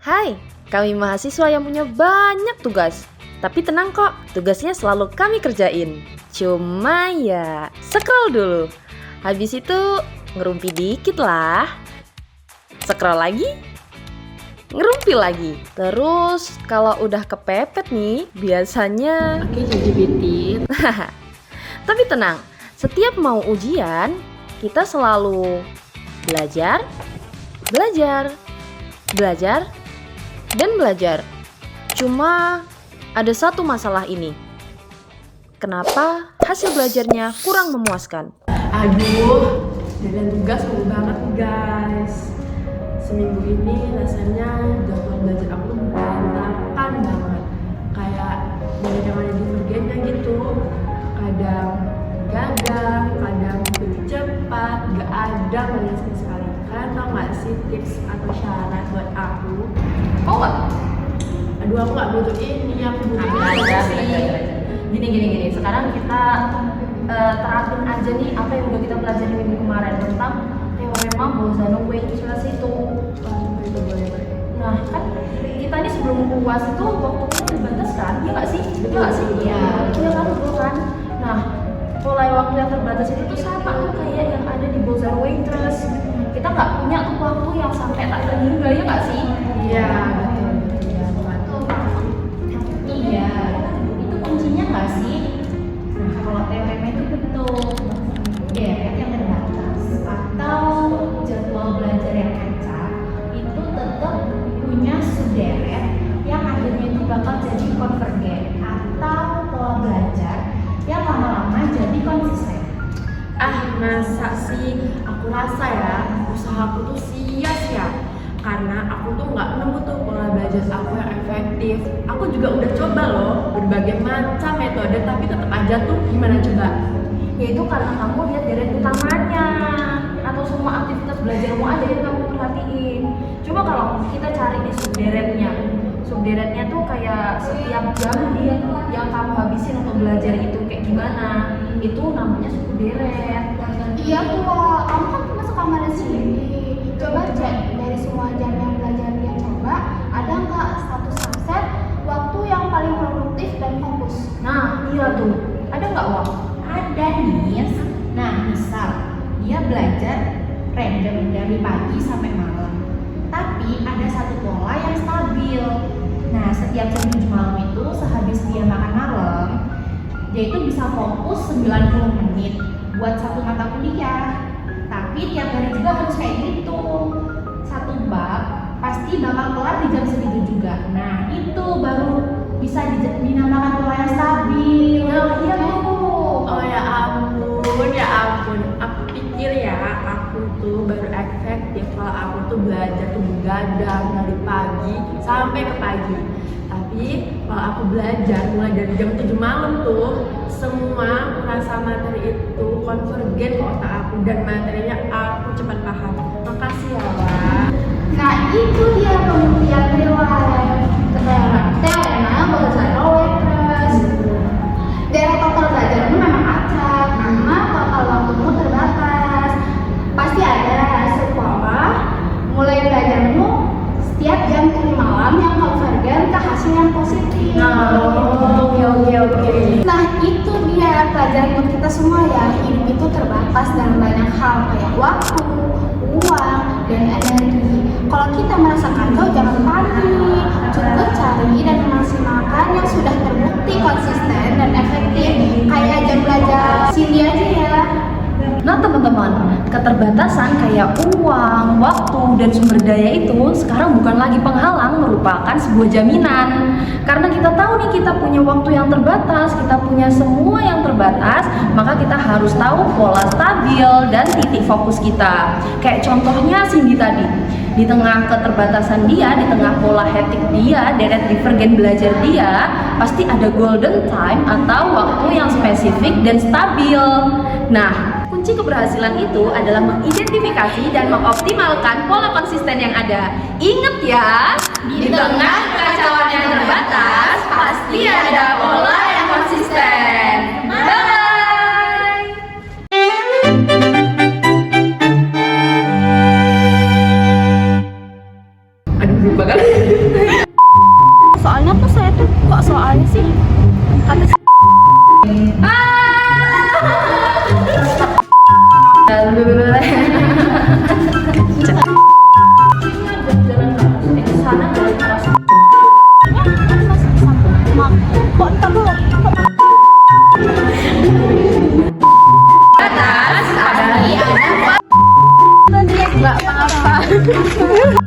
Hai, kami mahasiswa yang punya banyak tugas. Tapi tenang kok, tugasnya selalu kami kerjain. Cuma ya, scroll dulu. Habis itu ngerumpi dikit lah. Scroll lagi, ngerumpi lagi. Terus kalau udah kepepet nih, biasanya Oke, jadi bitit. Tapi tenang, setiap mau ujian, kita selalu belajar, belajar, belajar, dan belajar. Cuma ada satu masalah ini. Kenapa hasil belajarnya kurang memuaskan? Aduh, jalan tugas seru banget guys. Seminggu ini rasanya jadwal belajar aku berantakan banget. Kayak banyak yang ada divergennya gitu. Kadang gagal, kadang lebih cepat, gak ada banyak sekali. Kalian tau gak sih tips atau syarat buat aku? Oh nggak? Aduh, aku gak butuh ini, aku butuh Ada sih. Gini. Sekarang kita terapin aja nih apa yang udah kita pelajari minggu kemarin tentang teorema Bolzano-Weierstrass itu. Nah, kan kita ini sebelum UAS itu waktunya terbatas kan? Iya nggak sih? Iya nggak sih? Iya. Iya kan, betul kan? Nah, pola waktu yang terbatas itu tuh sama tuh kayak yang ada di Bolzano-Weierstrass. Kita nggak punya tuh waktu yang sampai tak terhingga, ya nggak sih? Iya, betul. Iya, itu kuncinya nggak sih? Nah, kalau teorema itu betul deret yang terbatas atau jadwal belajar yang acak itu tetap punya suderet yang akhirnya itu bakal jadi konvergen atau pola belajar yang lama-lama jadi konsisten. Masa sih? Aku rasa ya, usahaku tuh sia-sia karena aku tuh nggak nemu tuh pola belajar aku yang efektif. Aku juga udah coba loh berbagai macam metode, tapi tetap aja tuh gimana coba? Yaitu karena kamu lihat deret utamanya atau semua aktivitas belajarmu aja yang kamu perhatiin. Coba kalau kita cari di subderetnya tuh kayak setiap jam yang kamu habisin untuk belajar itu kayak gimana, itu namanya subderet. Iya Tua, kamu kan masuk kamar sini. Coba cek dari semua jam yang belajar dia coba, ada nggak status subset waktu yang paling produktif dan fokus? Nah iya tuh, ada nggak Wak? Ada nih. Nah, misal dia belajar random dari pagi sampai malam. Tapi ada satu pola yang stabil. Nah, setiap jam 7 malam itu sehabis dia makan malam, dia itu bisa fokus 90 menit buat satu mata kuliah. Tapi tiap hari juga harus kayak gitu. Satu bab pasti bakal kelar di jam segitu juga. Nah, itu baru bisa dinamakan pola yang stabil. Nah iya tuh. Oh ya ampun, aku pikir ya aku tuh baru efektif kalau aku tuh belajar tuh begadang dari pagi sampai ke pagi. Tapi kalau aku belajar mulai dari jam 7 malam tuh, semua rasa materi itu konvergen ke otak aku dan materinya aku cepat paham. Makasih ya Wak. Nah itu dia pembuktian real life. Teorema Bolzano-Weierstrass. Deret total belajarmu memang acak karena total waktumu terbatas. Pasti ada sekolah mulai belajarmu setiap jam 7 malam yang konvergen ke hasil yang positif. Oke. Nah itu dia pelajaran buat kita semua ya. Hidup itu terbatas dalam banyak hal kayak waktu, uang, dan energi. Kalau kita merasa kacau jangan panik. Cukup cari dan memaksimalkan yang sudah terbukti konsisten dan efektif. Kayak jam belajar sini aja ya. Nah teman-teman, keterbatasan kayak uang, waktu, dan sumber daya itu sekarang bukan lagi penghalang, merupakan sebuah jaminan. Karena kita tahu nih kita punya waktu yang terbatas, kita punya semua yang terbatas, maka kita harus tahu pola stabil dan titik fokus kita. Kayak contohnya Cindy tadi, di tengah keterbatasan dia, di tengah pola hektik dia, deret divergen belajar dia, pasti ada golden time atau waktu yang spesifik dan stabil. Nah, kunci keberhasilan itu adalah mengidentifikasi dan mengoptimalkan pola konsisten yang ada. Ingat ya, di tengah kekacauan yang terbatas, pasti ada pola yang konsisten. Bye! Aduh lupa kan? Jalan ke atas. Ke sana jalan ke atas. Nggak apa-apa.